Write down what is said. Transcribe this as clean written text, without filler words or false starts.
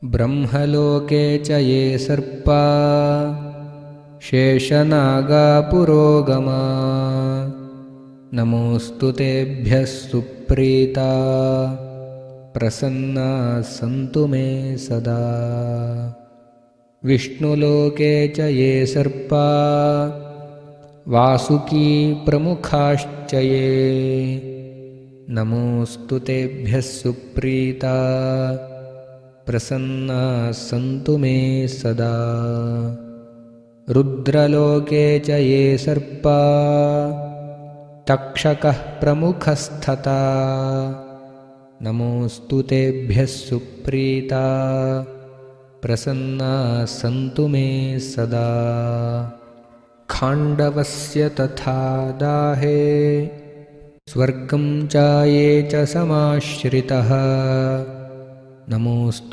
ब्रह्मलोके च ये सर्पा शेषनागापुरोगमा नमोऽस्तु तेभ्यः सुप्रीता प्रसन्ना सन्तु मे सदा। विष्णुलोके च ये सर्पा वासुकी प्रमुखाश्च ये नमोऽस्तु तेभ्यः सुप्रीता प्रसन्ना सन्तु मे सदा। रुद्रलोके च ये सर्पा तक्षकः प्रमुखस्तथा नमोऽस्तु तेभ्यः सुप्रीता प्रसन्ना सन्तु मे सदा। खाण्डवस्य तथा दाहे स्वर्गं चाये च समाश्रितः नमोऽस्तु